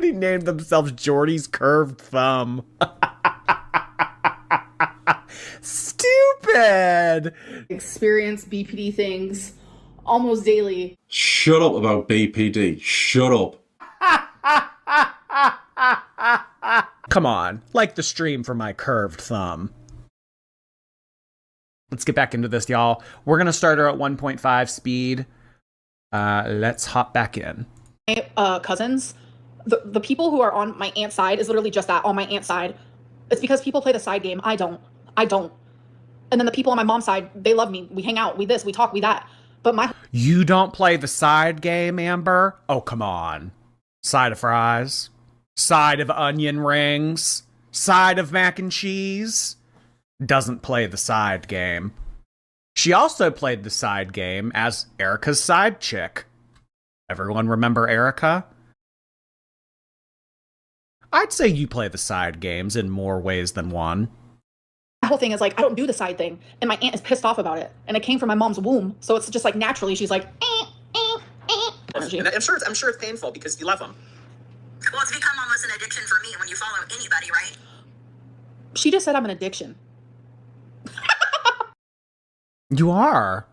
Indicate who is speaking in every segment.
Speaker 1: Somebody named themselves Jordy's curved thumb. Stupid.
Speaker 2: Experience BPD things almost daily.
Speaker 3: Shut up about BPD. Shut up.
Speaker 1: Come on, like the stream for my curved thumb. Let's get back into this, y'all. We're going to start her at 1.5 speed. Let's hop back in.
Speaker 2: My cousins, the people who are on my aunt's side is literally just that, on my aunt's side. It's because people play the side game. I don't. And then the people on my mom's side, they love me. We hang out, we this, we talk, we that. But
Speaker 1: You don't play the side game, Amber? Oh, come on. Side of fries? Side of onion rings? Side of mac and cheese? Doesn't play the side game. She also played the side game as Erica's side chick. Everyone remember Erica? I'd say you play the side games in more ways than one.
Speaker 2: my whole thing is like, I don't do the side thing. And my aunt is pissed off about it. And it came from my mom's womb. So it's just like naturally, she's like, energy.
Speaker 4: And I'm sure it's painful because you love them. Well, it's become almost an addiction for me when you follow anybody, right?
Speaker 2: She just said I'm an addiction.
Speaker 1: You are.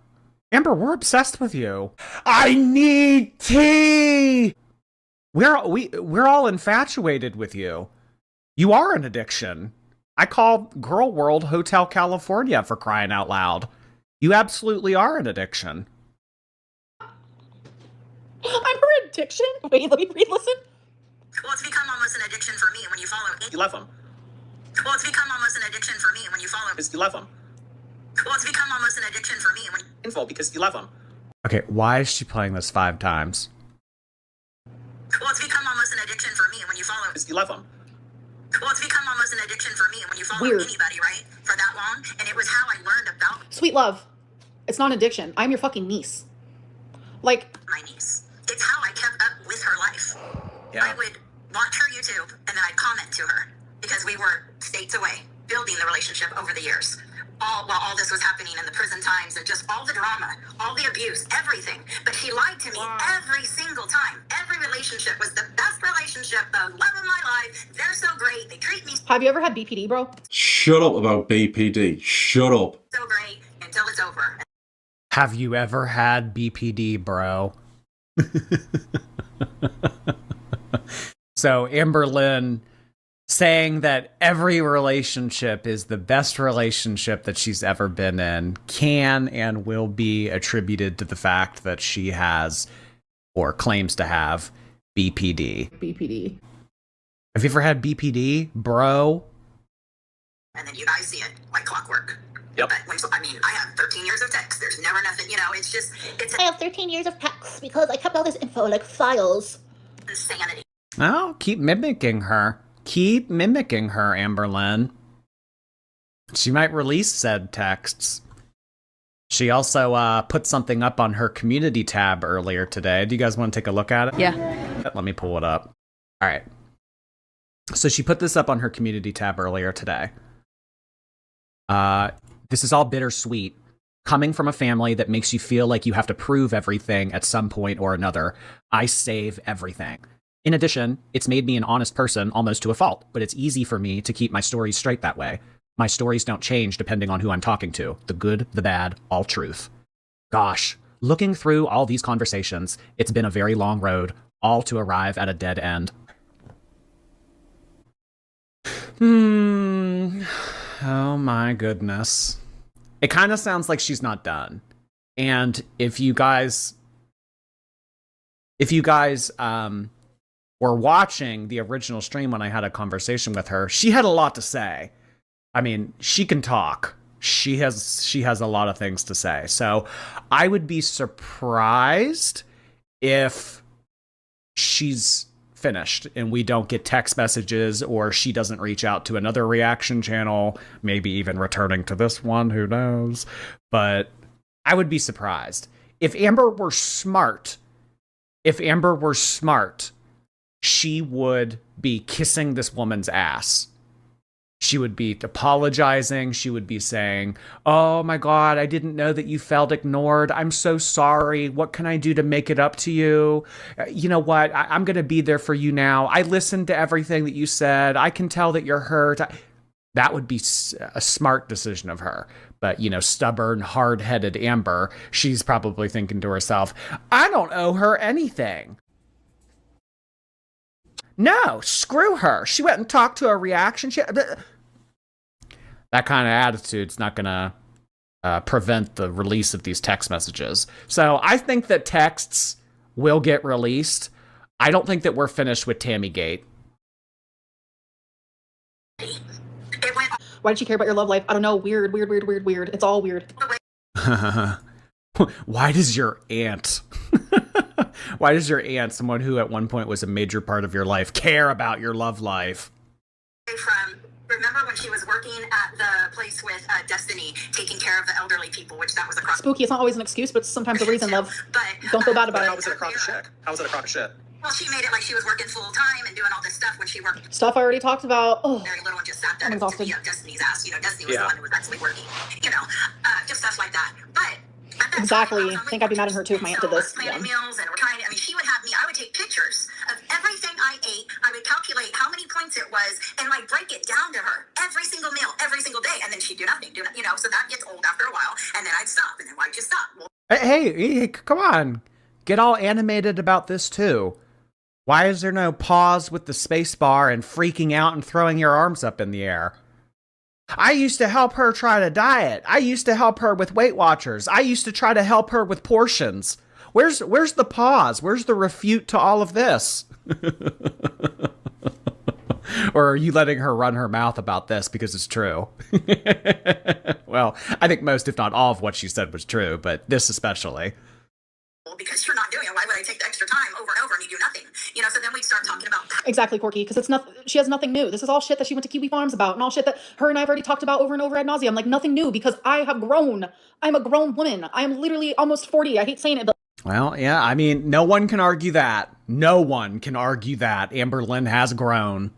Speaker 1: Amber, we're obsessed with you. I need tea! We're all infatuated with you. You are an addiction. I call Girl World Hotel California, for crying out loud. You absolutely are an addiction.
Speaker 2: I'm her addiction? Wait, let me listen.
Speaker 4: Well, it's become almost an addiction for me when you follow. You love them. Well, it's become almost an addiction for me when you follow. Because you love them. Well, it's become almost an addiction for me when info because you love them.
Speaker 1: Okay, why is she playing this 5 times?
Speaker 4: Well, it's become almost an addiction for me when you follow. Because you love them. Well, it's become almost an addiction for me when you follow anybody, right? For that long, and it was how I learned about.
Speaker 2: Sweet love, it's not an addiction. I'm your fucking niece. Like
Speaker 4: my niece. It's how I kept up with her life. Yeah. I would watch her YouTube and then I'd comment to her because we were states away, building the relationship over the years. While all this was happening in the prison times and just all the drama, all the abuse, everything. But she lied to me every single time. Every relationship was the best relationship, the love of my life. They're so great. They treat me
Speaker 2: Have you ever had BPD, bro?
Speaker 3: Shut up about BPD. Shut up.
Speaker 4: so great until it's over.
Speaker 1: Have you ever had BPD, bro? So Amberlynn saying that every relationship is the best relationship that she's ever been in can and will be attributed to the fact that she has or claims to have BPD.
Speaker 2: BPD.
Speaker 1: Have you ever had BPD, bro?
Speaker 4: And then you guys see it like clockwork. Yep. But I have 13 years of text. There's never nothing,
Speaker 5: I have 13 years of text because I kept all this info like files.
Speaker 4: insanity.
Speaker 1: Oh, keep mimicking her. Keep mimicking her, Amberlynn. She might release said texts. She also put something up on her community tab earlier today. Do you guys want to take a look at it?
Speaker 2: Yeah.
Speaker 1: Let me pull it up. All right. So she put this up on her community tab earlier today. This is all bittersweet. Coming from a family that makes you feel like you have to prove everything at some point or another, I save everything. In addition, it's made me an honest person almost to a fault, but it's easy for me to keep my stories straight that way. My stories don't change depending on who I'm talking to. The good, the bad, all truth. Gosh, looking through all these conversations, it's been a very long road, all to arrive at a dead end. Oh my goodness. It kind of sounds like she's not done. And if you guys were watching the original stream when I had a conversation with her, she had a lot to say. I mean, she can talk. She has a lot of things to say. So I would be surprised if she's finished and we don't get text messages or she doesn't reach out to another reaction channel, maybe even returning to this one, who knows. But I would be surprised. If Amber were smart, she would be kissing this woman's ass. She would be apologizing. She would be saying, "Oh my God, I didn't know that you felt ignored. I'm so sorry. What can I do to make it up to you? You know what? I'm going to be there for you now. I listened to everything that you said. I can tell that you're hurt." That would be a smart decision of her. But, stubborn, hard-headed Amber, she's probably thinking to herself, I don't owe her anything. No, screw her. She went and talked to a reaction. That kind of attitude's not going to prevent the release of these text messages. So I think that texts will get released. I don't think that we're finished with Tammie Gate.
Speaker 2: Why did she care about your love life? I don't know. Weird. It's all weird.
Speaker 1: Why does your aunt, someone who at one point was a major part of your life, care about your love life?
Speaker 4: Remember when she was working at the place with Destiny, taking care of the elderly people, which that was across.
Speaker 2: Spooky. It's not always an excuse, but it's sometimes a reason, love.
Speaker 4: But
Speaker 2: don't feel bad about it.
Speaker 6: How was it a crock of shit? How was it a crock of shit?
Speaker 4: Well, she made it like she was working full time and doing all this stuff when she worked.
Speaker 2: Stuff I already talked about. Oh,
Speaker 4: very little and just sat there
Speaker 2: I'm
Speaker 4: to
Speaker 2: exhausted.
Speaker 4: be up Destiny's ass. Destiny was the one who was actually working. Just stuff like that. But at that
Speaker 2: exactly.
Speaker 4: time,
Speaker 2: I think I'd be mad at her too if my aunt did this.
Speaker 4: Planning meals and we're trying to. She would have me. I would take pictures of everything I ate. I would calculate how many points it was and break it down to her every single meal, every single day, and then she'd do nothing. So that gets old after a while, and then I'd stop, and then why'd you stop? Well,
Speaker 1: Hey, come on. Get all animated about this too. Why is there no pause with the space bar and freaking out and throwing your arms up in the air? I used to help her try to diet. I used to help her with Weight Watchers. I used to try to help her with portions. Where's the pause? Where's the refute to all of this? Or are you letting her run her mouth about this because it's true? Well, I think most, if not all, of what she said was true, but this especially.
Speaker 4: Because you're not doing it, why would I take the extra time over and over and you do nothing? So then we start talking about.
Speaker 2: Exactly, Corky, because she has nothing new. This is all shit that she went to Kiwi Farms about, and all shit that her and I have already talked about over and over ad nauseum. Like, nothing new, because I have grown. I'm a grown woman. I am literally almost 40. I hate saying it, but.
Speaker 1: Well, yeah, I mean, no one can argue that. No one can argue that. Amberlynn has grown.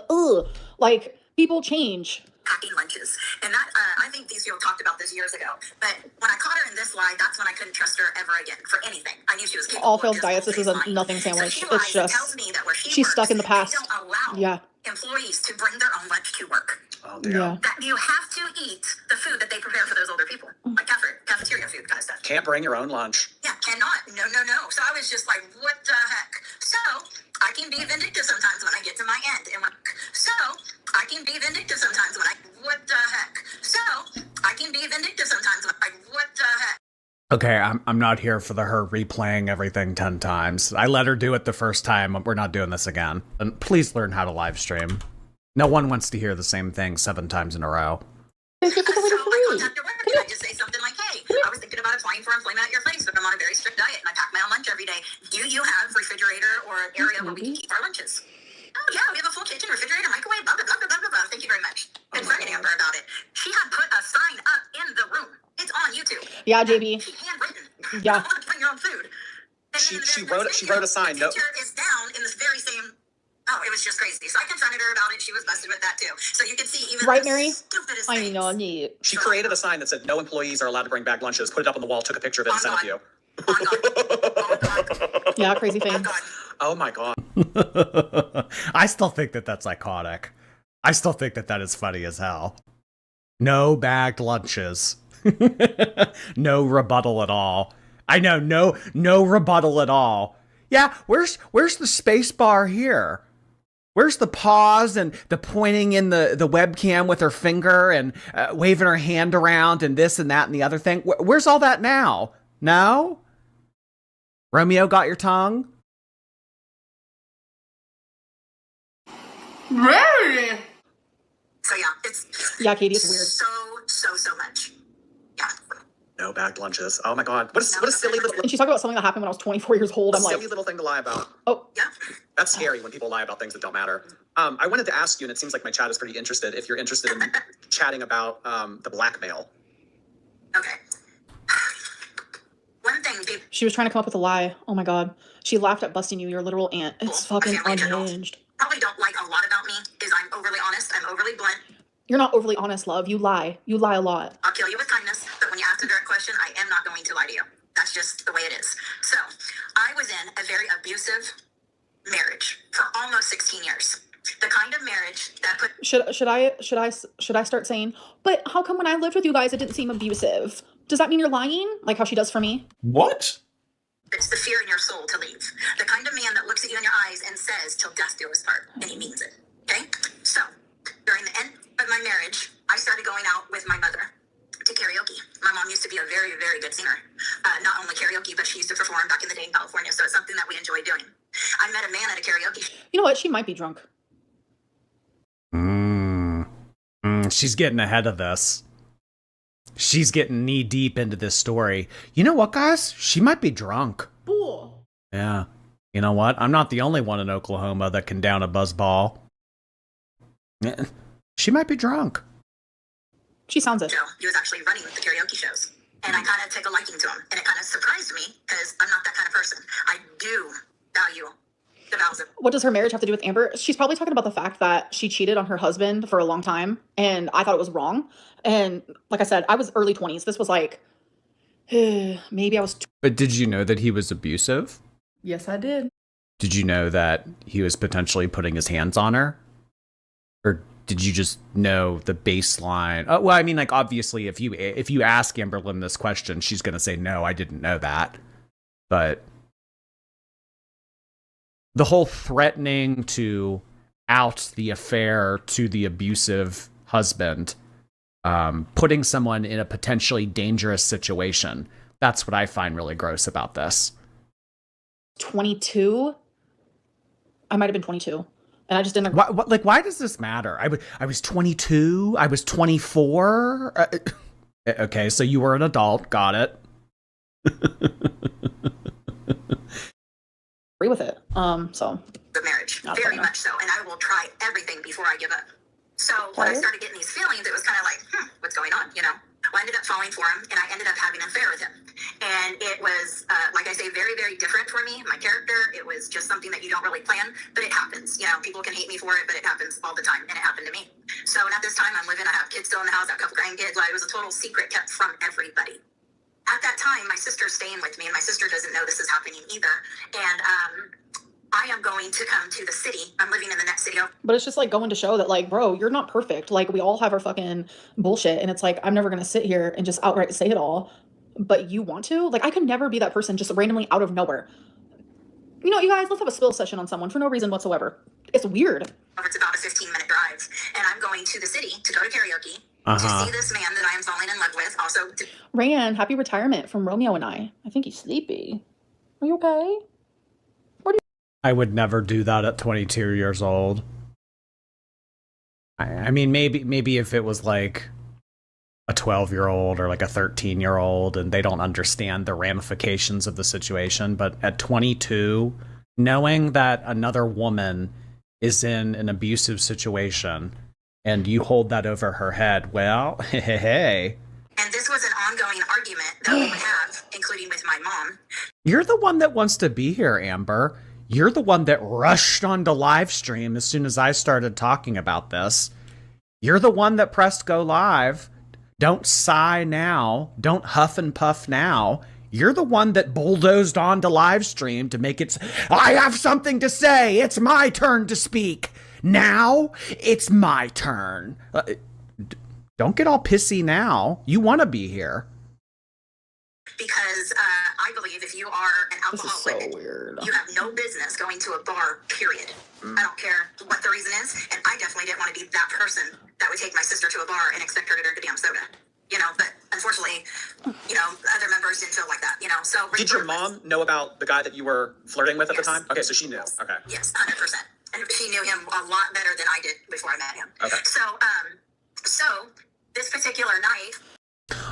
Speaker 2: Ugh. Like, people change.
Speaker 4: Packing lunches. And that, I think these people talked about this years ago. But when I caught her in this lie, that's when I couldn't trust her ever again for anything. I knew she was capable.
Speaker 2: All failed diets. This is a nothing sandwich.
Speaker 4: So
Speaker 2: It's just.
Speaker 4: tells me that where she's
Speaker 2: works, stuck in the past.
Speaker 4: They don't allow employees to bring their own lunch to work.
Speaker 6: Oh, damn.
Speaker 2: Yeah.
Speaker 4: That you have to eat the food that they prepare for those older people. Like cafeteria food kind of stuff.
Speaker 6: Can't bring your own lunch.
Speaker 4: Yeah, cannot. No. So I was just like, what the heck? So I can be vindictive sometimes when I get to my end. So I can be vindictive sometimes when what the heck? So I can be vindictive sometimes when what the heck?
Speaker 1: Okay, I'm not here for her replaying everything 10 times. I let her do it the first time. We're not doing this again. And please learn how to live stream. No one wants to hear the same thing 7 times in a row.
Speaker 4: So I contact your work and I just say something like, hey, I was thinking about applying for employment at your place, but I'm on a very strict diet and I pack my own lunch every day. Do you have a refrigerator or an area where we can keep our lunches? Oh, yeah, we have a full kitchen, refrigerator, microwave, blah, blah, blah, blah, blah, blah. Thank you very much. Confronted Amber about it. She had put a sign up in the room. It's on YouTube.
Speaker 2: Yeah, JB.
Speaker 4: She handwritten.
Speaker 2: Yeah.
Speaker 4: You want to bring your own food. And
Speaker 6: She wrote a sign.
Speaker 4: The picture is down in this very same. Oh, it was just crazy. So I confronted her about it. She was busted with that too. So you can see even
Speaker 2: Right,
Speaker 4: the
Speaker 2: Mary?
Speaker 4: stupidest
Speaker 2: I
Speaker 4: things.
Speaker 2: know, neat.
Speaker 6: She created a sign that said no employees are allowed to bring back lunches, put it up on the wall, took a picture of it, and sent it to you.
Speaker 4: Oh, God. Oh, God.
Speaker 2: Yeah, crazy
Speaker 4: Oh,
Speaker 2: thing.
Speaker 4: God.
Speaker 6: Oh my God.
Speaker 1: I still think that that's iconic. I still think that that is funny as hell. No bagged lunches. No rebuttal at all. I know, no rebuttal at all. Yeah, where's the space bar here? Where's the pause and the pointing in the webcam with her finger and waving her hand around and this and that and the other thing? Where's all that now? No? Romeo got your tongue?
Speaker 4: Really? So yeah, it's
Speaker 2: Yeah, Katie, it's weird.
Speaker 4: so much. Yeah.
Speaker 6: No bagged lunches. Oh my God. What a silly little
Speaker 2: And she's talking about something that happened when I was 24 years old. I'm like,
Speaker 6: silly little thing to lie about.
Speaker 2: oh,
Speaker 4: Yeah.
Speaker 6: That's scary when people lie about things that don't matter. I wanted to ask you, and it seems like my chat is pretty interested, if you're interested in chatting about the blackmail.
Speaker 4: Okay. One thing,
Speaker 2: she was trying to come up with a lie. Oh my God. She laughed at busting you, your literal aunt. It's fucking
Speaker 4: family general.
Speaker 2: unhinged.
Speaker 4: probably don't like a lot about me is I'm overly honest. I'm overly blunt.
Speaker 2: You're not overly honest, love. You lie. You lie a lot.
Speaker 4: I'll kill you with kindness, but when you ask a direct question, I am not going to lie to you. That's just the way it is. So I was in a very abusive marriage for almost 16 years. The kind of marriage that put
Speaker 2: Should I start saying, but how come when I lived with you guys it didn't seem abusive? Does that mean you're lying? Like how she does for me?
Speaker 3: What?
Speaker 4: it's the fear in your soul to leave. The kind of man that looks at you in your eyes and says, till death do us part, and he means it. Okay? So, during the end of my marriage, I started going out with my mother to karaoke. My mom used to be a very, very good singer. Not only karaoke, but she used to perform back in the day in California, so it's something that we enjoy doing. I met a man at a karaoke show.
Speaker 2: You know what? She might be drunk.
Speaker 1: She's getting ahead of this. She's getting knee deep into this story. You know what, guys? She might be drunk.
Speaker 2: Bull.
Speaker 1: Yeah. You know what? I'm not the only one in Oklahoma that can down a buzzball. She might be drunk.
Speaker 2: She sounds it.
Speaker 4: He was actually running the karaoke shows. And I kind of took a liking to him. And it kind of surprised me because I'm not that kind of person. I do value the vows of...
Speaker 2: What does her marriage have to do with Amber? She's probably talking about the fact that she cheated on her husband for a long time. And I thought it was wrong. And like I said, I was early 20s. This was like, maybe I was...
Speaker 1: But did you know that he was abusive?
Speaker 2: Yes, I did.
Speaker 1: Did you know that he was potentially putting his hands on her? Or did you just know the baseline? Oh, well, I mean, like, obviously, if you ask Amberlynn this question, she's going to say, no, I didn't know that. But the whole threatening to out the affair to the abusive husband, putting someone in a potentially dangerous situation, that's what I find really gross about this.
Speaker 2: 22? I might have been 22. And I just didn't...
Speaker 1: Why does this matter? I was 22. I was 24. Okay, so you were an adult. Got it.
Speaker 2: agree with it. So...
Speaker 4: the marriage. Very much so. And I will try everything before I give up. So when I started getting these feelings, it was kind of like, what's going on, you know? Well, I ended up falling for him, and I ended up having an affair with him. And it was, like I say, very, very different for me, my character. It was just something that you don't really plan, but it happens. You know, people can hate me for it, but it happens all the time, and it happened to me. So, and at this time, I'm living, I have kids still in the house, I have a couple grandkids. Like, it was a total secret kept from everybody. At that time, my sister's staying with me, and my sister doesn't know this is happening either. And I am going to come to the city. I'm living in the next city.
Speaker 2: But it's just like going to show that, like, bro, you're not perfect. Like, we all have our fucking bullshit. And it's like, I'm never going to sit here and just outright say it all. But you want to? Like, I could never be that person just randomly out of nowhere. You know, you guys, let's have a spill session on someone for no reason whatsoever. It's weird.
Speaker 4: It's about a 15-minute drive. And I'm going to the city to go to karaoke to see this man that I am falling in love with. Also,
Speaker 2: Rayan, happy retirement from Romeo and I. I think he's sleepy. Are you okay?
Speaker 1: I would never do that at 22 years old. I mean, maybe if it was like a 12-year-old or like a 13-year-old and they don't understand the ramifications of the situation. But at 22, knowing that another woman is in an abusive situation and you hold that over her head, well, hey.
Speaker 4: And this was an ongoing argument that we would have, including with my mom.
Speaker 1: You're the one that wants to be here, Amber. You're the one that rushed onto live stream as soon as I started talking about this. You're the one that pressed go live. Don't sigh now. Don't huff and puff now. You're the one that bulldozed onto live stream to make it, I have something to say. It's my turn to speak. Now it's my turn. Don't get all pissy now. You want to be here.
Speaker 4: Because I believe if you are an alcoholic, you have no business going to a bar, period. I don't care what the reason is, and I definitely didn't want to be that person that would take my sister to a bar and expect her to drink a damn soda. You know, but unfortunately, you know, other members didn't feel like that, you know, so...
Speaker 6: Did your mom know about the guy that you were flirting with at the time? Okay, so she knew. Okay.
Speaker 4: Yes, 100%. And she knew him a lot better than I did before I met him.
Speaker 6: Okay.
Speaker 4: So this particular night...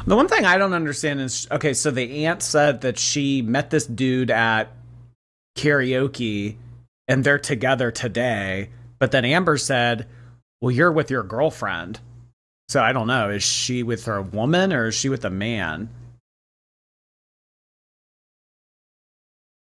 Speaker 1: The one thing I don't understand is, okay, so the aunt said that she met this dude at karaoke and they're together today, but then Amber said, well, you're with your girlfriend. So I don't know, is she with her woman or is she with a man?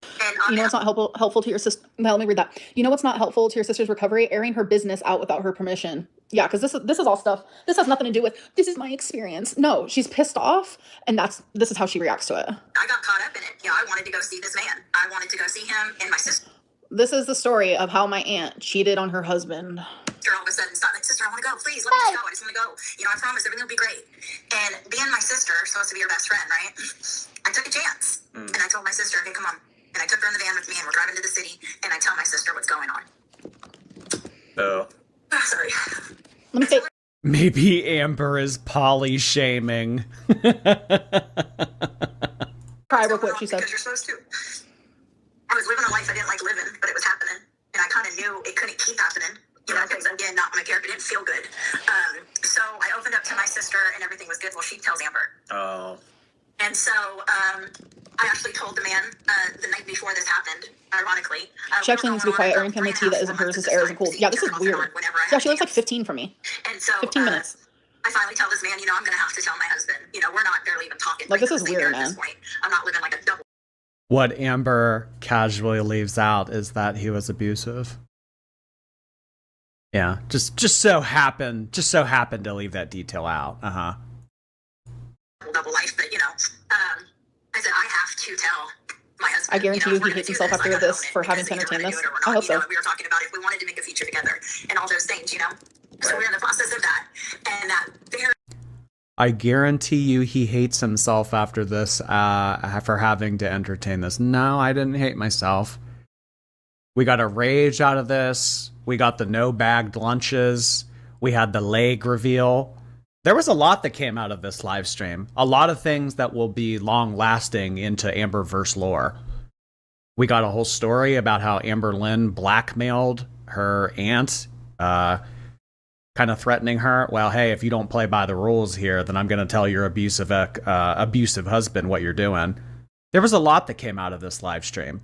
Speaker 4: And
Speaker 2: You know what's not helpful to your sister? Let me read that. You know what's not helpful to your sister's recovery? Airing her business out without her permission. Yeah, because this is all stuff. This has nothing to do with this is my experience. No, she's pissed off, and this is how she reacts to it.
Speaker 4: I got caught up in it. I wanted to go see this man. I wanted to go see him and my sister.
Speaker 2: This is the story of how my aunt cheated on her husband.
Speaker 4: All of a sudden stopped like, sister, I want to go. Please, let me just go. I just want to go. I promise everything will be great. And being my sister, supposed to be your best friend, right? I took a chance. And I told my sister, okay, come on. And I took her in the van with me, and we're driving to the city, and I tell my sister what's going on.
Speaker 6: Oh.
Speaker 4: Sorry.
Speaker 2: Let me say.
Speaker 1: Maybe Amber is poly shaming.
Speaker 2: Cry real quick, she said.
Speaker 4: Because you're supposed to. I was living a life I didn't like living, but it was happening. And I kind of knew it couldn't keep happening. Because again, not my character didn't feel good. So I opened up to my sister and everything was good. Well, she tells Amber.
Speaker 6: Oh.
Speaker 4: And so I actually told the man the night before this happened, ironically.
Speaker 2: She actually needs to be quiet. Erin family tea that isn't hers. This air isn't cool. Yeah, this is weird. Yeah, she lives like 15 from me.
Speaker 4: And so
Speaker 2: 15 minutes.
Speaker 4: I finally tell this man, I'm going to have to tell my husband. We're not barely even talking.
Speaker 2: Like, this is weird,
Speaker 4: at this
Speaker 2: man.
Speaker 4: point. I'm not living like a double.
Speaker 1: What Amber casually leaves out is that he was abusive. Yeah, just so happened to leave that detail out.
Speaker 4: Double life, but I said I have to tell my husband.
Speaker 2: I guarantee you he hates himself after this for having to entertain this. I hope so.
Speaker 4: We were talking about if we wanted to make a future together and all those things, So we're in the process of that, and that very.
Speaker 1: I guarantee you he hates himself after this for having to entertain this. No, I didn't hate myself. We got a rage out of this. We got the no bagged lunches. We had the leg reveal. There was a lot that came out of this live stream. A lot of things that will be long lasting into Amberverse lore. We got a whole story about how Amberlynn blackmailed her aunt, kind of threatening her. Well, hey, if you don't play by the rules here, then I'm going to tell your abusive husband what you're doing. There was a lot that came out of this live stream.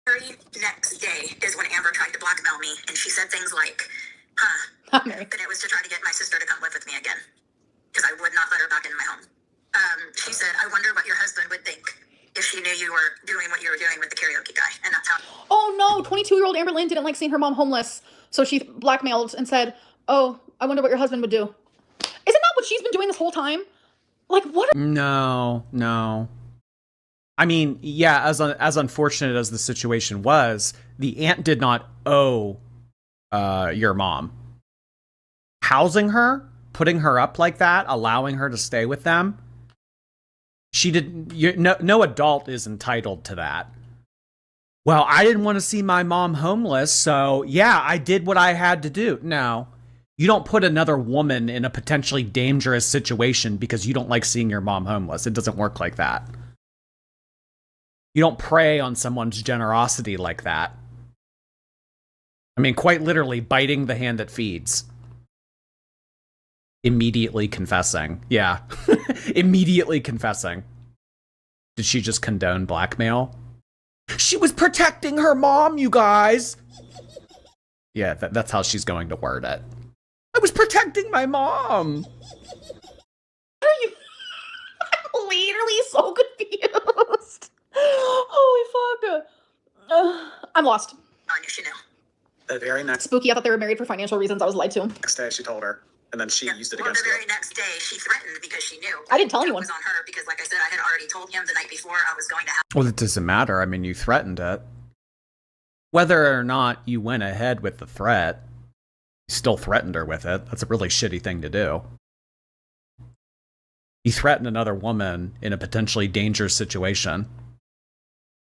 Speaker 4: Very next day is when Amber tried to blackmail me, and she said things like,
Speaker 2: Mary.
Speaker 4: that it was to try to get my sister to come live with me again, because I would not let her back into my home. She said, I wonder what your husband would think if she knew you were doing what you were doing with the karaoke guy, and that's how.
Speaker 2: Oh no, 22-year-old Amberlynn didn't like seeing her mom homeless, so she blackmailed and said, oh, I wonder what your husband would do. Isn't that what she's been doing this whole time? Like, what?
Speaker 1: No. I mean, yeah, as unfortunate as the situation was, the aunt did not owe your mom. Housing her, putting her up like that, allowing her to stay with them. She didn't. No adult is entitled to that. Well, I didn't want to see my mom homeless, so yeah, I did what I had to do. No, you don't put another woman in a potentially dangerous situation because you don't like seeing your mom homeless. It doesn't work like that. You don't prey on someone's generosity like that. I mean, quite literally biting the hand that feeds. Immediately confessing. Yeah. Immediately confessing. Did she just condone blackmail? She was protecting her mom, you guys. Yeah, that's how she's going to word it. I was protecting my mom.
Speaker 2: What are you? I'm literally so confused. Holy fuck. I'm lost.
Speaker 4: I knew she knew.
Speaker 6: The very next
Speaker 2: Spooky, I thought they were married for financial reasons. I was lied to.
Speaker 6: day, she told her, and then she used it
Speaker 4: Well,
Speaker 6: against
Speaker 4: the
Speaker 6: her.
Speaker 4: very next day, she threatened because she knew.
Speaker 2: I didn't tell
Speaker 4: It
Speaker 2: anyone.
Speaker 4: was on her because, like I said, I had already told him the night before I was going to have.
Speaker 1: Well, it doesn't matter. I mean, you threatened it. Whether or not you went ahead with the threat, you still threatened her with it. That's a really shitty thing to do. You threatened another woman in a potentially dangerous situation.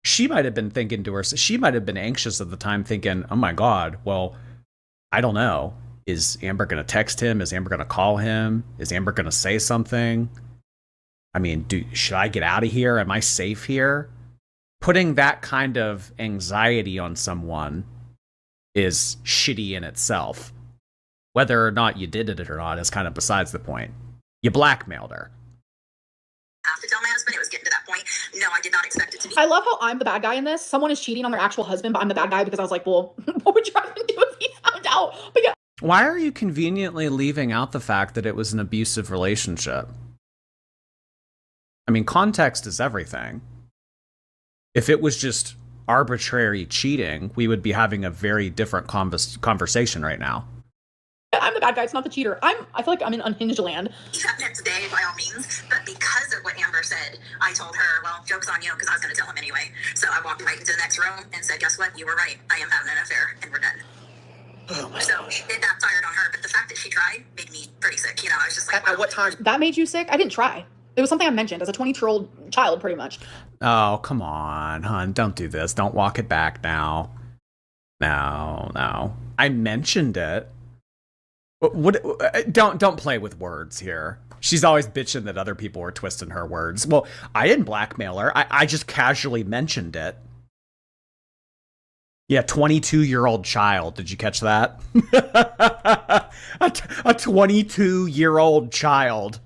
Speaker 1: She might have been thinking to herself, she might have been anxious at the time thinking, oh my God, well, I don't know. Is Amber going to text him? Is Amber going to call him? Is Amber going to say something? I mean, should I get out of here? Am I safe here? Putting that kind of anxiety on someone is shitty in itself. Whether or not you did it or not is kind of besides the point. You blackmailed her.
Speaker 4: Have to tell my husband. It was getting to that point. No, I did not expect it to be.
Speaker 2: I love how I'm the bad guy in this. Someone is cheating on their actual husband, but I'm the bad guy because I was like, well, what would your husband do if he found out? But yeah.
Speaker 1: Why are you conveniently leaving out the fact that it was an abusive relationship? I mean, context is everything. If it was just arbitrary cheating, we would be having a very different conversation right now.
Speaker 2: I'm the bad guy. It's not the cheater. I feel like I'm in unhinged land.
Speaker 4: That next day, by all means. But because of what Amber said, I told her, well, joke's on you, because I was going to tell him anyway. So I walked right into the next room and said, guess what? You were right. I am having an affair, and we're done.
Speaker 6: Oh my
Speaker 4: So
Speaker 6: gosh.
Speaker 4: it backfired on her, but the fact that she tried made me pretty sick. You know, I was just like,
Speaker 6: At what time?
Speaker 2: That made you sick? I didn't try. It was something I mentioned as a 22-year-old child, pretty much.
Speaker 1: Oh, come on, hon. Don't do this. Don't walk it back now. No. I mentioned it. Don't play with words here. She's always bitching that other people were twisting her words. Well, I didn't blackmail her. I just casually mentioned it. Yeah, 22-year-old child. Did you catch that? a 22-year-old child.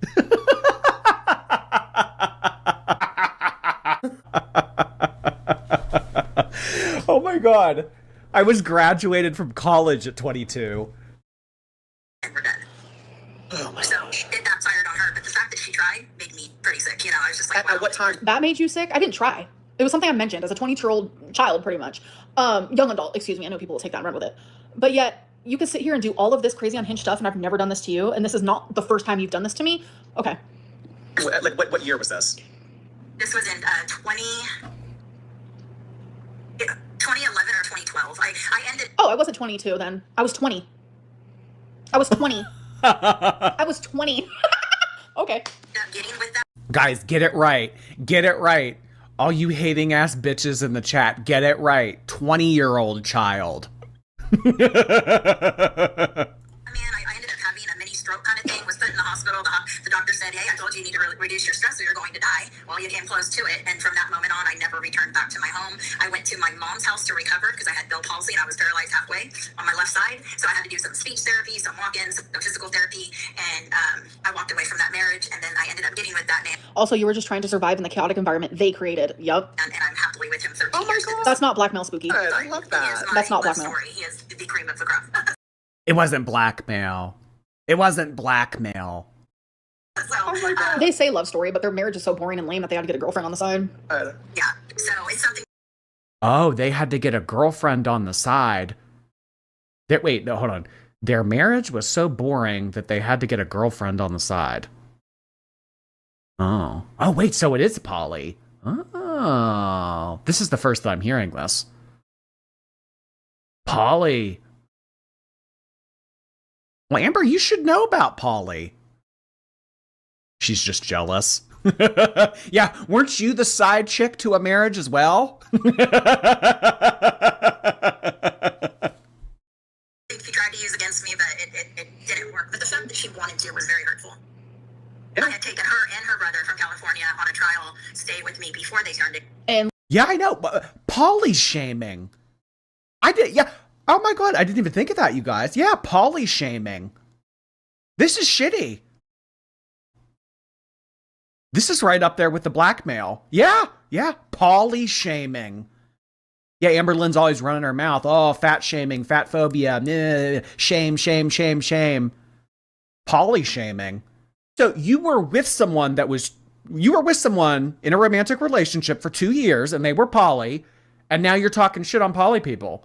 Speaker 1: Oh my god. I was graduated from college at 22.
Speaker 4: and we're done.
Speaker 6: Oh my
Speaker 4: So
Speaker 6: gosh.
Speaker 4: it backfired on her, but the fact that she tried made me pretty sick. You know, I was just like,
Speaker 6: At what time?
Speaker 2: That made you sick? I didn't try. It was something I mentioned as a 22-year-old child, pretty much. Young adult, excuse me. I know people will take that and run with it. But yet, you could sit here and do all of this crazy unhinged stuff, and I've never done this to you, and this is not the first time you've done this to me. Okay.
Speaker 6: Like what year was this?
Speaker 4: this was in 2011 or 2012. I ended
Speaker 2: Oh, I wasn't 22 then. I was 20. I was 20. I was 20. Okay.
Speaker 4: up getting with that
Speaker 1: Guys, get it right. Get it right. All you hating ass bitches in the chat, get it right. 20-year-old child.
Speaker 4: man. I ended up having a mini stroke kind of thing. Was put in the hospital. The doctor said, "Hey, I told you you need to reduce your stress, or you're going to die." Well, you came close to it, and from that moment on, I never returned back to my home. I went to my mom's house to recover because I had Bell palsy and I was paralyzed halfway on my left side. So I had to do some speech therapy, some walk-ins, some physical therapy, and I walked away from that marriage. And then I ended up getting with that man,
Speaker 2: Also, you were just trying to survive in the chaotic environment they created. Yup.
Speaker 4: and I'm happily with him 13
Speaker 6: Oh my
Speaker 4: years.
Speaker 6: God.
Speaker 2: That's not blackmail, Spooky.
Speaker 6: Good. I love
Speaker 4: He is
Speaker 6: that.
Speaker 4: my
Speaker 2: That's not
Speaker 4: love
Speaker 2: blackmail.
Speaker 4: story. He is the cream of the crop.
Speaker 1: It wasn't blackmail. It wasn't blackmail.
Speaker 4: So,
Speaker 6: Oh my God.
Speaker 2: They say love story, but their marriage is so boring and lame that they had to get a girlfriend on the side.
Speaker 6: Good.
Speaker 4: yeah. So it's something
Speaker 1: Oh, they had to get a girlfriend on the side. Wait, no, hold on. Their marriage was so boring that they had to get a girlfriend on the side. Oh. Oh, wait, so it is poly. Oh. This is the first time I'm hearing this. Poly. Well, Amber, you should know about Polly. She's just jealous. Yeah, weren't you the side chick to a marriage as well?
Speaker 4: she tried to use against me, but it didn't work. But the fact that she wanted to was very hurtful.
Speaker 6: Yeah.
Speaker 4: I had taken her and her brother from California on a trial stay with me before they turned it.
Speaker 2: And
Speaker 1: Yeah, I know. Poly shaming. I did. Yeah. Oh my god, I didn't even think of that, you guys. Yeah, poly shaming. This is shitty. This is right up there with the blackmail. Yeah. Poly shaming. Yeah, Amberlynn's always running her mouth. Oh, fat shaming, fat phobia, shame. Poly shaming. So you were with someone in a romantic relationship for 2 years and they were poly, and now you're talking shit on poly people.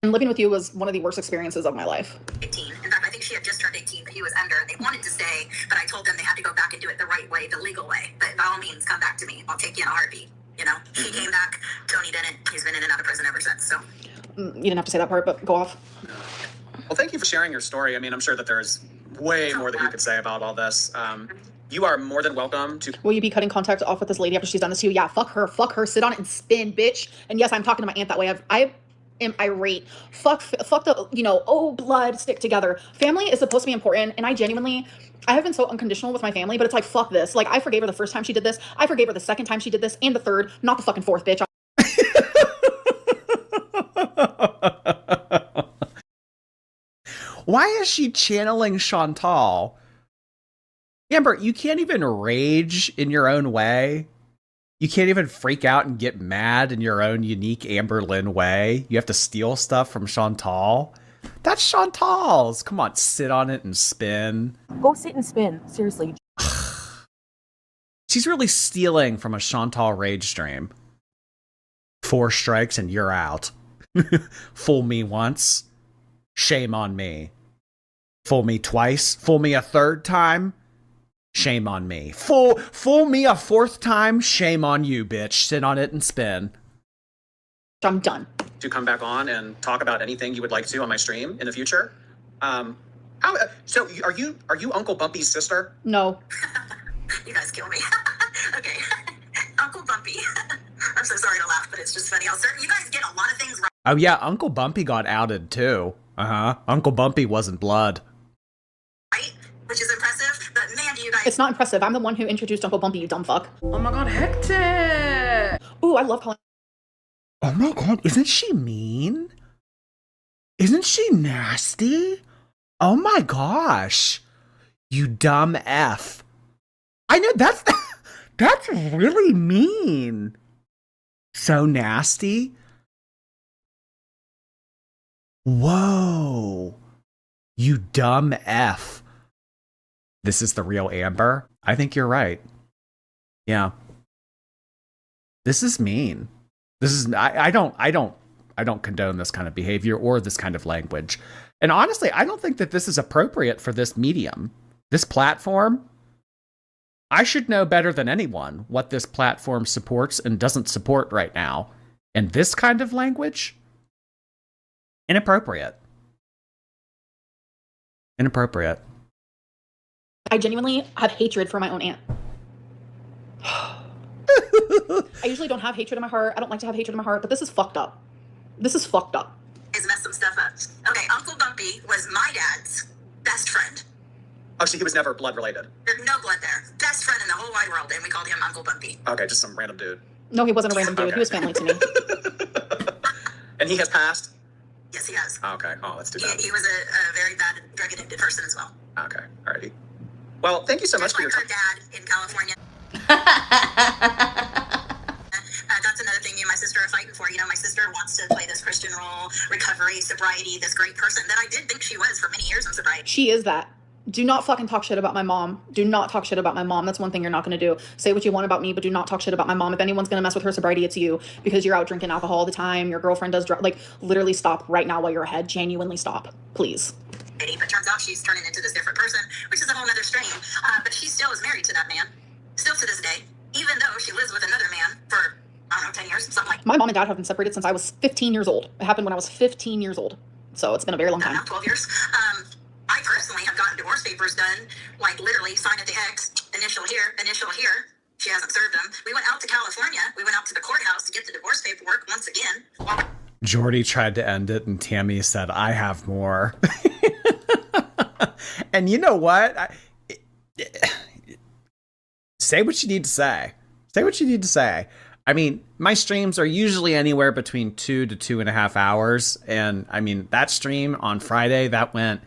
Speaker 2: living with you was one of the worst experiences of my life.
Speaker 4: 18. In fact, I think she had just turned 18, but he was under. They wanted to stay, but I told them they had to go back and do it the right way, the legal way. But by all means, come back to me. I'll take you in a heartbeat. You know, he came back. Tony didn't. He's been in and out of prison ever since. So
Speaker 2: You didn't have to say that part, but go off.
Speaker 6: Well, thank you for sharing your story. I mean, I'm sure that there's way more that you could say about all this. You are more than welcome to.
Speaker 2: Will you be cutting contact off with this lady after she's done this to you? Yeah, fuck her, sit on it and spin, bitch. And yes, I'm talking to my aunt that way. I am irate. Fuck the, oh, blood, stick together. Family is supposed to be important, and I have been so unconditional with my family, but it's like, fuck this. Like, I forgave her the first time she did this. I forgave her the second time she did this, and the third, not the fucking fourth, bitch.
Speaker 1: Why is she channeling Chantal? Amber, you can't even rage in your own way. You can't even freak out and get mad in your own unique Amberlynn way. You have to steal stuff from Chantal. That's Chantal's. Come on, sit on it and spin.
Speaker 7: Go sit and spin. Seriously.
Speaker 1: She's really stealing from a Chantal Rage stream. 4 strikes and you're out. Fool me once. Shame on me. Fool me twice. Fool me a 3rd time. Shame on me. Fool me a 4th time. Shame on you, bitch. Sit on it and spin.
Speaker 2: I'm done.
Speaker 6: To come back on and talk about anything you would like to on my stream in the future. So are you Uncle Bumpy's sister?
Speaker 2: No.
Speaker 4: You guys kill me. Okay. Uncle Bumpy. I'm so sorry to laugh, but it's just funny. You guys get a lot of things right.
Speaker 1: Oh yeah, Uncle Bumpy got outed too. Uncle Bumpy wasn't blood.
Speaker 4: Which is impressive, but man, do you guys...
Speaker 2: It's not impressive. I'm the one who introduced Uncle Bumpy, you dumb fuck.
Speaker 7: Oh my god, hectic!
Speaker 2: Ooh, I love calling...
Speaker 1: Oh my god, isn't she mean? Isn't she nasty? Oh my gosh. You dumb F. I know, that's really mean. So nasty. Whoa. You dumb F. This is the real Amber? I think you're right. Yeah. This is mean. This is I don't condone this kind of behavior or this kind of language. And honestly, I don't think that this is appropriate for this medium. This platform, I should know better than anyone what this platform supports and doesn't support right now. And this kind of language, inappropriate. Inappropriate.
Speaker 2: I genuinely have hatred for my own aunt. I usually don't have hatred in my heart. I don't like to have hatred in my heart, but this is fucked up. This is fucked up.
Speaker 4: Has messed some stuff up. Okay, Uncle Bumpy was my dad's best friend.
Speaker 6: Oh, so he was never blood related?
Speaker 4: There's no blood there. Best friend in the whole wide world, and we called him Uncle Bumpy.
Speaker 6: Okay, just some random dude.
Speaker 2: No, he wasn't a random dude.
Speaker 6: Okay.
Speaker 2: He was family to me.
Speaker 6: And he has passed?
Speaker 4: Yes, he has.
Speaker 6: Okay, oh, that's too bad.
Speaker 4: He was a very bad drug addicted person as well.
Speaker 6: Okay, alrighty. Well, thank you so much
Speaker 4: Just
Speaker 6: for your
Speaker 4: like
Speaker 6: time.
Speaker 4: her dad in California. That's another thing me and my sister are fighting for. You know, my sister wants to play this Christian role, recovery, sobriety, this great person that I did think she was for many years in sobriety.
Speaker 2: She is that. Do not fucking talk shit about my mom. Do not talk shit about my mom. That's one thing you're not going to do. Say what you want about me, but do not talk shit about my mom. If anyone's going to mess with her sobriety, it's you, because you're out drinking alcohol all the time. Your girlfriend does drugs. Like, literally stop right now while you're ahead. Genuinely stop. Please.
Speaker 4: But turns out she's turning into this different person, which is a whole other strain. But she still is married to that man, still to this day, even though she lives with another man for, I don't know, 10 years, something like that.
Speaker 2: My mom and dad have been separated since I was 15 years old. It happened when I was 15 years old. So it's been a very long time.
Speaker 4: Now 12 years. I personally have gotten divorce papers done, like literally sign at the X, initial here, initial here. She hasn't served them. We went out to California. We went out to the courthouse to get the divorce paperwork once again.
Speaker 1: Jordy tried to end it, and Tammie said, I have more. And you know what? Say what you need to say. Say what you need to say. I mean, my streams are usually anywhere between 2 to 2.5 hours. And I mean, that stream on Friday, that went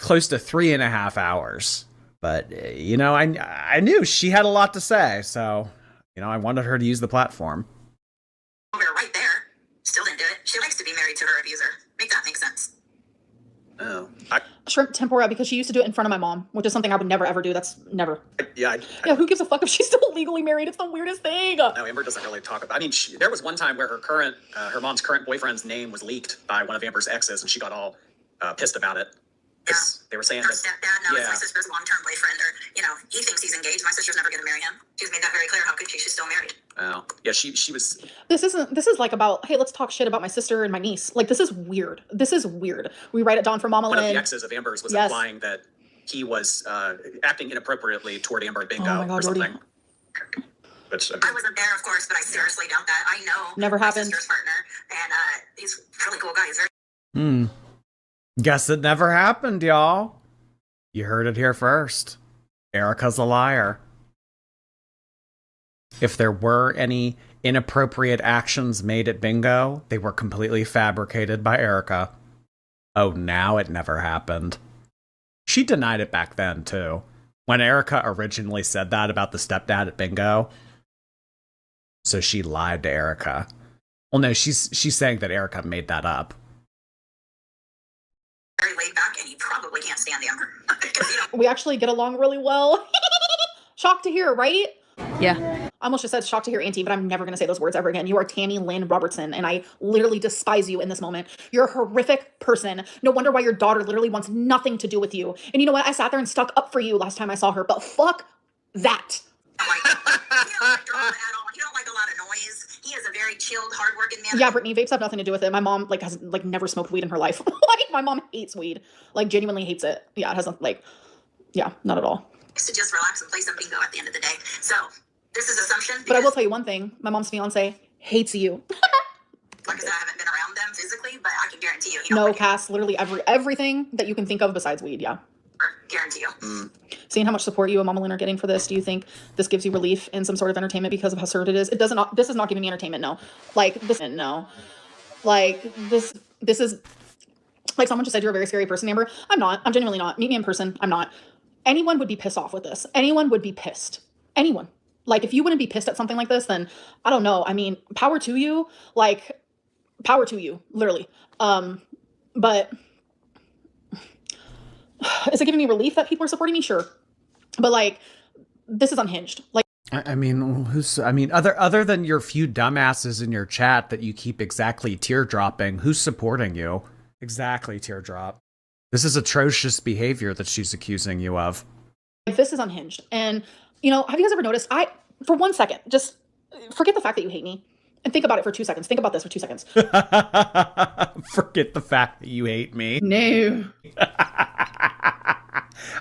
Speaker 1: close to 3.5 hours. But, you know, I knew she had a lot to say. So, you know, I wanted her to use the platform.
Speaker 4: We were right there. Still didn't do it. She likes to be married to her abuser. Make that make sense.
Speaker 6: Oh.
Speaker 2: Shrimp tempura, because she used to do it in front of my mom, which is something I would never ever do. That's never.
Speaker 6: Yeah,
Speaker 2: Who gives a fuck if she's still legally married? It's the weirdest thing.
Speaker 6: No, Amber doesn't really talk about. I mean, there was one time where her mom's current boyfriend's name was leaked by one of Amber's exes, and she got all pissed about it.
Speaker 4: Yeah.
Speaker 6: They were saying
Speaker 4: Her
Speaker 6: that.
Speaker 4: stepdad now is
Speaker 6: Yeah.
Speaker 4: my sister's long-term boyfriend, or, you know, he thinks he's engaged. My sister's never going to marry him. She's made that very clear. How could she? She's still married.
Speaker 6: Oh, yeah, she was.
Speaker 2: This is like about, hey, let's talk shit about my sister and my niece. Like, this is weird. This is weird. We write it down for Mama
Speaker 6: One of
Speaker 2: Lynn.
Speaker 6: the exes of Amber's was
Speaker 2: Yes.
Speaker 6: implying that he was acting inappropriately toward Amber and Bingo
Speaker 2: Oh my God,
Speaker 6: or
Speaker 2: Jordy.
Speaker 6: something. Which,
Speaker 4: I wasn't there, of course, but I seriously doubt that. I know
Speaker 2: Never
Speaker 4: my
Speaker 2: happened.
Speaker 4: sister's partner, and he's a really cool guy. He's very
Speaker 1: Guess it never happened, y'all. You heard it here first. Erica's a liar. If there were any inappropriate actions made at Bingo, they were completely fabricated by Erica. Oh, now it never happened. She denied it back then, too. When Erica originally said that about the stepdad at Bingo. So she lied to Erica. Well, no, she's saying that Erica made that up.
Speaker 4: very laid back, and he probably can't stand Amber. 'Cause, you know,
Speaker 2: We actually get along really well. Shocked to hear, right?
Speaker 8: Yeah.
Speaker 2: I almost just said shocked to hear auntie, but I'm never going to say those words ever again. You are Tammie Lynn Robertson, and I literally despise you in this moment. You're a horrific person. No wonder why your daughter literally wants nothing to do with you. And you know what? I sat there and stuck up for you last time I saw her, but fuck that.
Speaker 4: Like, you don't like drama at all. You don't like a lot of noise. He is a very chilled, hardworking man.
Speaker 2: Yeah, Brittany, vapes have nothing to do with it. My mom like has like never smoked weed in her life. Like my mom hates weed. Like genuinely hates it. Yeah, it has like, yeah, not at all.
Speaker 4: To just relax and play some bingo at the end of the day. So this is assumption.
Speaker 2: But I will tell you one thing. My mom's fiance hates you.
Speaker 4: Like I said, I haven't been around them physically, but I can guarantee you.
Speaker 2: No, Cass, literally everything that you can think of besides weed, yeah.
Speaker 4: Guarantee you.
Speaker 2: Seeing how much support you and Mama Lynn are getting for this, do you think this gives you relief and some sort of entertainment because of how absurd it is? It doesn't. This is not giving me entertainment. No, like this. No, like this. This is like someone just said you're a very scary person, Amber. I'm not. I'm genuinely not. Meet me in person. I'm not. Anyone would be pissed off with this. Anyone would be pissed. Anyone. Like if you wouldn't be pissed at something like this, then I don't know. I mean, power to you. Like power to you, literally. But. Is it giving me relief that people are supporting me? Sure. But like, this is unhinged. Like,
Speaker 1: I mean, other than your few dumbasses in your chat that you keep exactly teardropping, who's supporting you? Exactly, teardrop. This is atrocious behavior that she's accusing you of.
Speaker 2: This is unhinged. And, you know, have you guys ever noticed, for 1 second, just forget the fact that you hate me and think about it for 2 seconds. Think about this for 2 seconds.
Speaker 1: Forget the fact that you hate me.
Speaker 2: No.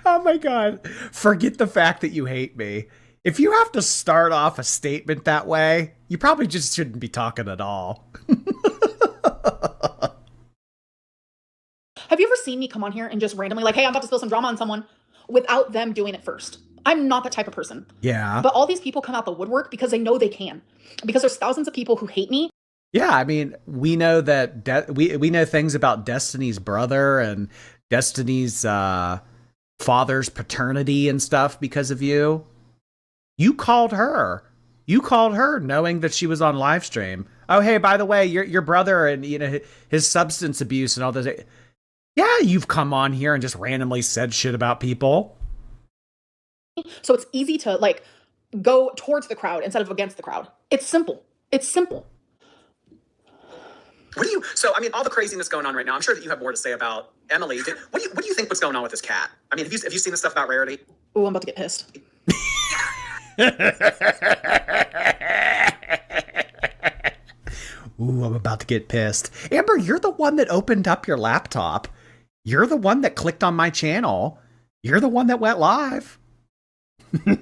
Speaker 1: Oh my God. Forget the fact that you hate me. If you have to start off a statement that way, you probably just shouldn't be talking at all.
Speaker 2: Have you ever seen me come on here and just randomly like, hey, I'm about to spill some drama on someone without them doing it first? I'm not that type of person.
Speaker 1: Yeah.
Speaker 2: But all these people come out the woodwork because they know they can. Because there's thousands of people who hate me.
Speaker 1: Yeah, I mean, we know that we know things about Destiny's brother and Destiny's father's paternity and stuff because of you. You called her. You called her knowing that she was on live stream. Oh, hey, by the way, your brother and his substance abuse and all this. Yeah, you've come on here and just randomly said shit about people.
Speaker 2: So it's easy to like go towards the crowd instead of against the crowd. It's simple. It's simple.
Speaker 6: So I mean, all the craziness going on right now, I'm sure that you have more to say about Emily. What do you think what's going on with this cat? I mean, have you seen the stuff about Rarity?
Speaker 2: Ooh, I'm about to get pissed.
Speaker 1: Ooh, I'm about to get pissed. Amber, you're the one that opened up your laptop. You're the one that clicked on my channel. You're the one that went live.
Speaker 4: I knew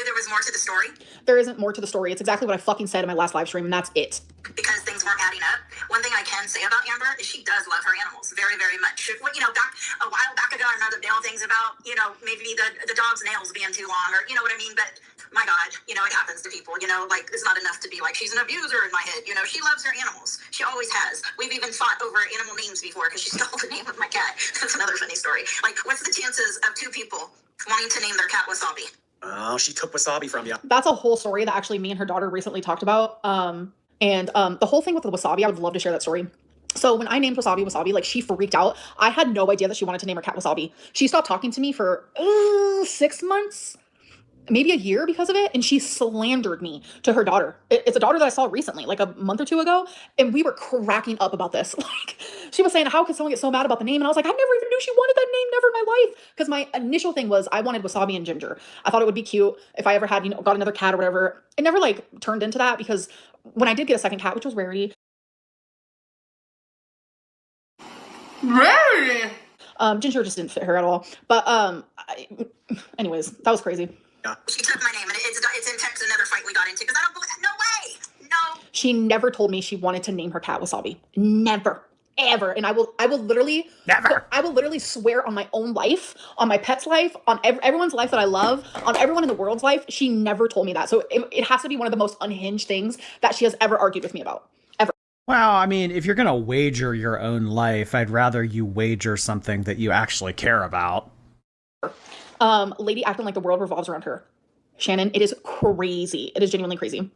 Speaker 4: there was more to the story.
Speaker 2: There isn't more to the story. It's exactly what I fucking said in my last live stream, and that's it.
Speaker 4: Because things weren't adding up. One thing I can say about Amber is she does love her animals very, very much. Well, a while back ago, I remember Dale things about, maybe the dog's nails being too long, or you know what I mean? But my God, it happens to people, like it's not enough to be like, she's an abuser in my head. She loves her animals. She always has. We've even fought over animal names before because she stole the name of my cat. That's another funny story. Like, what's the chances of two people wanting to name their cat Wasabi?
Speaker 6: Oh, she took Wasabi from you.
Speaker 2: That's a whole story that actually me and her daughter recently talked about. And the whole thing with the Wasabi, I would love to share that story. So when I named Wasabi, like she freaked out. I had no idea that she wanted to name her cat Wasabi. She stopped talking to me for 6 months, maybe a year because of it. And she slandered me to her daughter. It's a daughter that I saw recently, like a month or two ago. And we were cracking up about this. Like she was saying, how could someone get so mad about the name? And I was like, I never even knew she wanted that name, never in my life. Because my initial thing was I wanted Wasabi and Ginger. I thought it would be cute if I ever had, got another cat or whatever. It never like turned into that because when I did get a second cat, which was Rarity.
Speaker 7: Rarity?
Speaker 2: Ginger just didn't fit her at all. But anyways, that was crazy.
Speaker 4: She took my name, and it's in text another fight we got into because I don't believe. No way. No.
Speaker 2: She never told me she wanted to name her cat Wasabi. Never. Ever. And I will literally
Speaker 1: never.
Speaker 2: I will literally swear on my own life, on my pet's life, on everyone's life that I love, on everyone in the world's life. She never told me that. So it has to be one of the most unhinged things that she has ever argued with me about. Ever.
Speaker 1: Well, I mean, if you're going to wager your own life, I'd rather you wager something that you actually care about.
Speaker 2: Lady acting like the world revolves around her. Shannon, it is crazy. It is genuinely crazy.
Speaker 4: Way.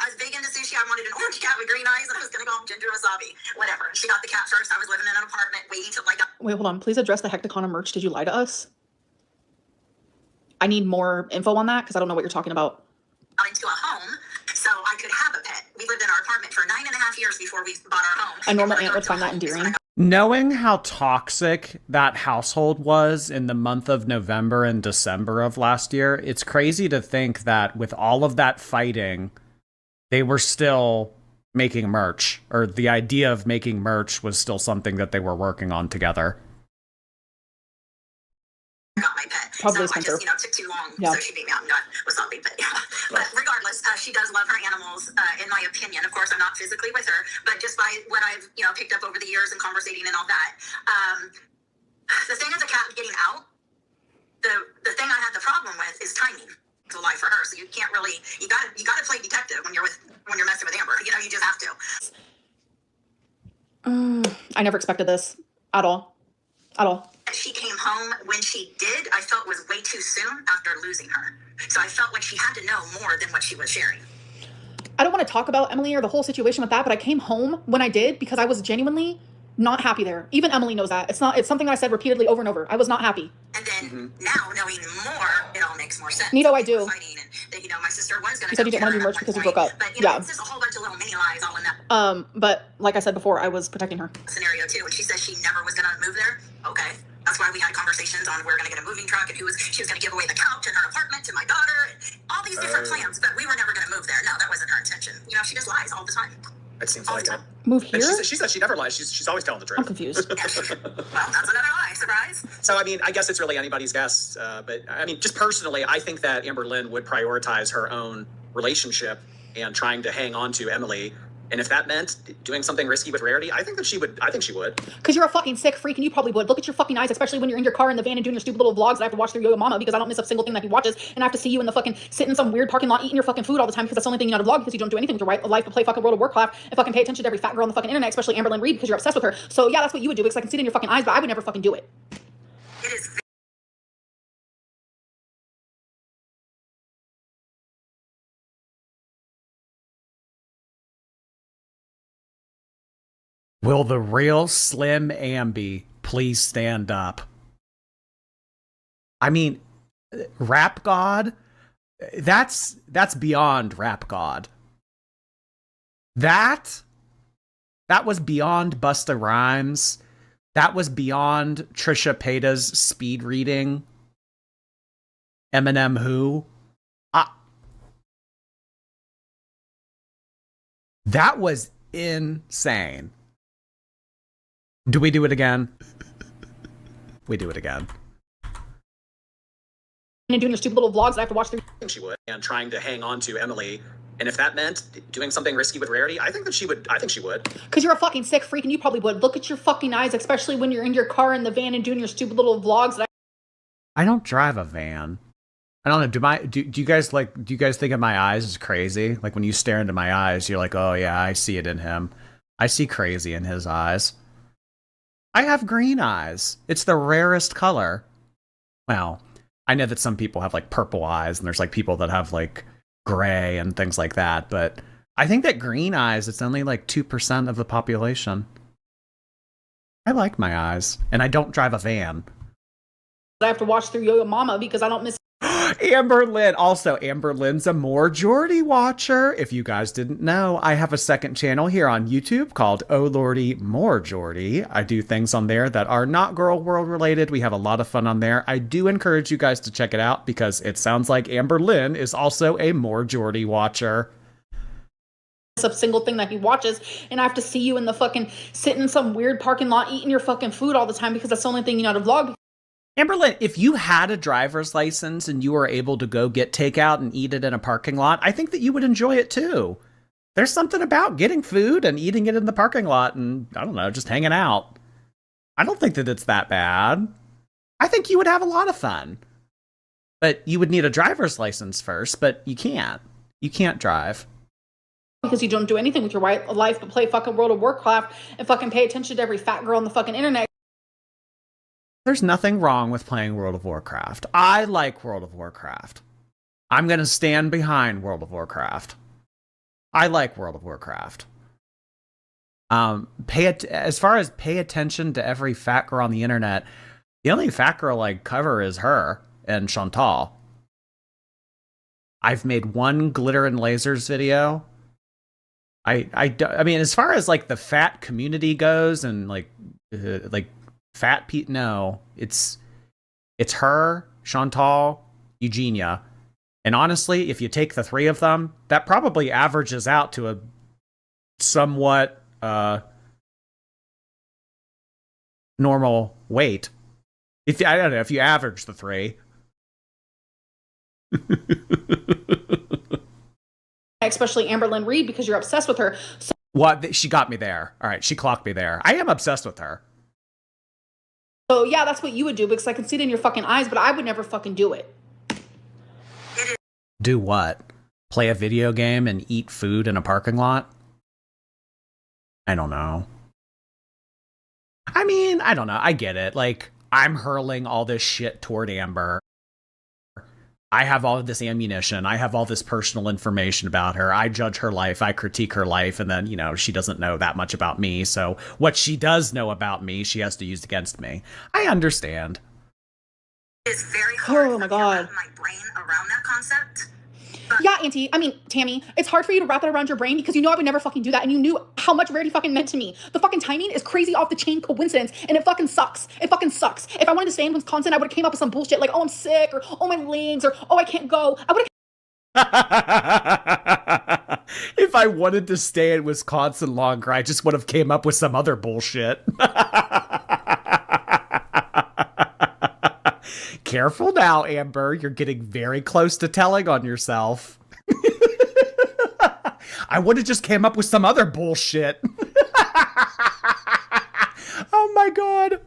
Speaker 4: I was big into sushi I wanted an orange cat with green eyes, and I was gonna call him Ginger Wasabi. Whatever. She got the cat first. I was living in an apartment waiting till I got.
Speaker 2: Wait, hold on. Please address the Hecticon merch. Did you lie to us? I need more info on that because I don't know what you're talking about.
Speaker 4: Into a home, so I could have a pet. We lived in our apartment for 9.5 years before we bought our home.
Speaker 2: A normal aunt would find that endearing.
Speaker 1: Knowing how toxic that household was in the month of November and December of last year, it's crazy to think that with all of that fighting, they were still making merch, or the idea of making merch was still something that they were working on together.
Speaker 4: Got my pet.
Speaker 2: Probably
Speaker 4: so I
Speaker 2: Spencer.
Speaker 4: just, took too long.
Speaker 2: Yeah.
Speaker 4: So she beat me out and got Wasabi. But yeah. But regardless, she does love her animals, in my opinion. Of course, I'm not physically with her, but just by what I've, picked up over the years and conversating and all that. The thing is a cat getting out, the thing I had the problem with is timing to life for her. So you can't really, you gotta play detective when you're messing with Amber. You just have to.
Speaker 2: I never expected this at all. At all.
Speaker 4: She came home when she did, I felt was way too soon after losing her. So I felt like she had to know more than what she was sharing.
Speaker 2: I don't want to talk about Emily or the whole situation with that, but I came home when I did because I was genuinely not happy there. Even Emily knows that. It's something that I said repeatedly over and over. I was not happy.
Speaker 4: And then now knowing more, it all makes more sense.
Speaker 2: Nito, I do.
Speaker 4: Fighting and that, my sister was going to.
Speaker 2: You said you didn't want to do merch because you broke up.
Speaker 4: But
Speaker 2: yeah.
Speaker 4: It's just a whole bunch of little mini lies all in that.
Speaker 2: But like I said before, I was protecting her.
Speaker 4: Scenario too, and she said she never was going to move there. Okay. That's why we had conversations on we're going to get a moving truck and she was going to give away the couch in her apartment to my daughter and all these different plans, but we were never going to move there. No, that wasn't her intention. She just lies all the time.
Speaker 6: It seems like it.
Speaker 2: Move here?
Speaker 6: She said she never lies. She's always telling the truth.
Speaker 2: I'm confused.
Speaker 4: Well, that's another lie. Surprise.
Speaker 6: So, I guess it's really anybody's guess. But, just personally, I think that Amberlynn would prioritize her own relationship and trying to hang on to Emily. And if that meant doing something risky with Rarity, I think she would.
Speaker 2: Because you're a fucking sick freak and you probably would. Look at your fucking eyes, especially when you're in your car in the van and doing your stupid little vlogs that I have to watch through Yo-Yo Mama because I don't miss a single thing that he watches. And I have to see you in the fucking sitting in some weird parking lot eating your fucking food all the time because that's the only thing you know to vlog because you don't do anything with your life but play fucking World of Warcraft and fucking pay attention to every fat girl on the fucking internet, especially Amberlynn Reed because you're obsessed with her. So yeah, that's what you would do because I can see it in your fucking eyes, but I would never fucking do it.
Speaker 4: It is.
Speaker 1: Will the real Slim Amby please stand up? Rap God? That's beyond Rap God. That was beyond Busta Rhymes. That was beyond Trisha Paytas speed reading Eminem Who. That was insane. Do we do it again? We do it again.
Speaker 2: And doing your stupid little vlogs that I have to watch through.
Speaker 6: I think she would. And trying to hang on to Emily. And if that meant doing something risky with Rarity, I think she would.
Speaker 2: Because you're a fucking sick freak and you probably would. Look at your fucking eyes, especially when you're in your car in the van and doing your stupid little vlogs that
Speaker 1: I don't drive a van. I don't know. Do you guys think of my eyes as crazy? Like when you stare into my eyes, you're like, oh yeah, I see it in him. I see crazy in his eyes. I have green eyes. It's the rarest color. Well, I know that some people have like purple eyes and there's like people that have like gray and things like that, but I think that green eyes, it's only like 2% of the population. I like my eyes and I don't drive a van.
Speaker 2: I have to watch through Yo-Yo Mama because I don't miss
Speaker 1: Amberlynn. Also, Amberlynn's a More Jordy watcher. If you guys didn't know, I have a second channel here on YouTube called Oh Lordy More Jordy. I do things on there that are not girl world related. We have a lot of fun on there. I do encourage you guys to check it out because it sounds like Amberlynn is also a More Jordy watcher.
Speaker 2: a single thing that he watches, and I have to see you in the fucking sitting in some weird parking lot eating your fucking food all the time because that's the only thing you know how to vlog.
Speaker 1: Amberlynn, if you had a driver's license and you were able to go get takeout and eat it in a parking lot, I think that you would enjoy it too. There's something about getting food and eating it in the parking lot and, I don't know, just hanging out. I don't think that it's that bad. I think you would have a lot of fun. But you would need a driver's license first, but you can't. You can't drive.
Speaker 2: Because you don't do anything with your life but play fucking World of Warcraft and fucking pay attention to every fat girl on the fucking internet.
Speaker 1: There's nothing wrong with playing World of Warcraft. I like World of Warcraft. I'm going to stand behind World of Warcraft. I like World of Warcraft. As far as pay attention to every fat girl on the internet, the only fat girl I cover is her and Chantal. I've made one glitter and lasers video. I mean, as far as like the fat community goes and like fat Pete, no, it's her, Chantal, Eugenia. And honestly, if you take the three of them, that probably averages out to a somewhat normal weight. I don't know, if you average the three.
Speaker 2: Especially Amberlynn Reed, because you're obsessed with her. So
Speaker 1: What? She got me there. All right, she clocked me there. I am obsessed with her.
Speaker 2: So yeah, that's what you would do, because I can see it in your fucking eyes, but I would never fucking do it.
Speaker 1: Do what? Play a video game and eat food in a parking lot? I don't know. I mean, I don't know. I get it. Like, I'm hurling all this shit toward Amber. I have all of this ammunition. I have all this personal information about her. I judge her life. I critique her life. And then, you know, she doesn't know that much about me. So what she does know about me, she has to use against me. I understand.
Speaker 4: It's very hard
Speaker 2: Oh my God.
Speaker 4: to wrap my brain around that concept.
Speaker 2: Yeah, Tammie, it's hard for you to wrap that around your brain because you know I would never fucking do that, and you knew how much Rarity fucking meant to me. The fucking timing is crazy off the chain coincidence, and it fucking sucks. It fucking sucks. If I wanted to stay in Wisconsin, I would have came up with some bullshit like, oh, I'm sick, or oh, my legs, or oh, I can't go. I would have.
Speaker 1: If I wanted to stay in Wisconsin longer, I just would have came up with some other bullshit. Careful now, Amber. You're getting very close to telling on yourself. I would have just came up with some other bullshit. Oh my God.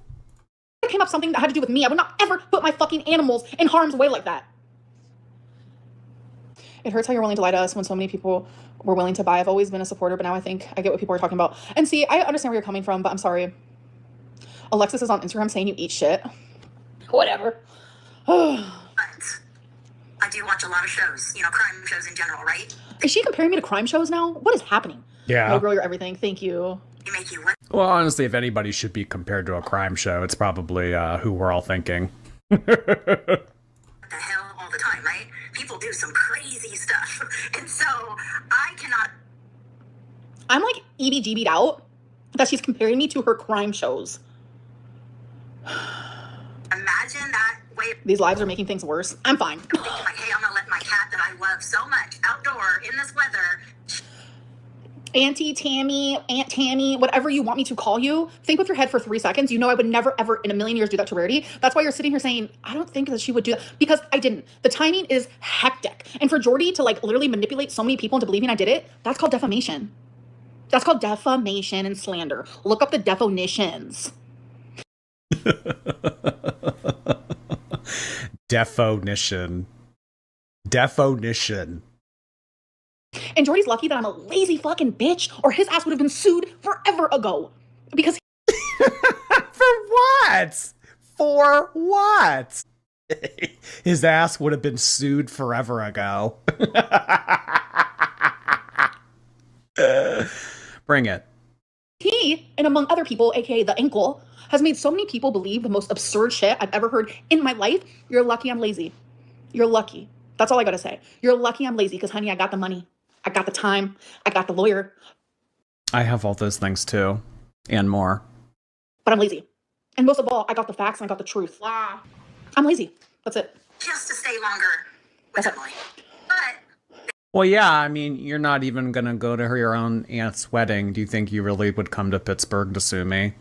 Speaker 2: I came up with something that had to do with me. I would not ever put my fucking animals in harm's way like that. It hurts how you're willing to lie to us when so many people were willing to buy. I've always been a supporter, but now I think I get what people are talking about. And see, I understand where you're coming from, but I'm sorry. Alexis is on Instagram saying you eat shit. Whatever.
Speaker 4: But I do watch a lot of shows, you know, crime shows in general, right?
Speaker 2: Is she comparing me to crime shows now? What is happening?
Speaker 1: Yeah.
Speaker 2: Oh, girl, you're everything. Thank you.
Speaker 4: They make you
Speaker 1: Well, honestly, if anybody should be compared to a crime show, it's probably who we're all thinking.
Speaker 4: what the hell all the time, right? People do some crazy stuff. And so I cannot.
Speaker 2: I'm like EBGB'd out that she's comparing me to her crime shows.
Speaker 4: Imagine that way of
Speaker 2: These lives are making things worse. I'm fine.
Speaker 4: thinking like, hey, I'm gonna let my cat that I love so much outdoor in this weather.
Speaker 2: Aunt Tammie, whatever you want me to call you, think with your head for 3 seconds. You know I would never, ever in a million years do that to Rarity. That's why you're sitting here saying, I don't think that she would do that. Because I didn't. The timing is hectic. And for Jordy to like literally manipulate so many people into believing I did it, that's called defamation. That's called defamation and slander. Look up the definitions.
Speaker 1: Definition.
Speaker 2: And Jordy's lucky that I'm a lazy fucking bitch, or his ass would have been sued forever ago. Because
Speaker 1: For what? For what? His ass would have been sued forever ago. Bring it.
Speaker 2: he, and among other people, aka the ankle, has made so many people believe the most absurd shit I've ever heard in my life. You're lucky I'm lazy. You're lucky. That's all I gotta say. You're lucky I'm lazy because, honey, I got the money. I got the time. I got the lawyer.
Speaker 1: I have all those things too. And more.
Speaker 2: But I'm lazy. And most of all, I got the facts and I got the truth.
Speaker 4: Wow.
Speaker 2: I'm lazy. That's it.
Speaker 4: Just to stay longer with
Speaker 2: That's it.
Speaker 4: Emily. But
Speaker 1: Well, yeah, I mean, you're not even gonna go to your own aunt's wedding. Do you think you really would come to Pittsburgh to sue me?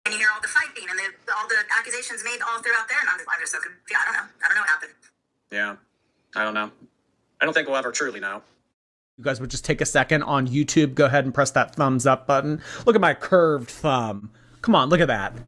Speaker 4: and you hear all the fighting and all the accusations made all throughout there, and I'm just so confused. I don't know what happened.
Speaker 6: Yeah, I don't know. I don't think we'll ever truly know.
Speaker 1: You guys would just take a second on YouTube, go ahead and press that thumbs up button. Look at my curved thumb. Come on, look at that.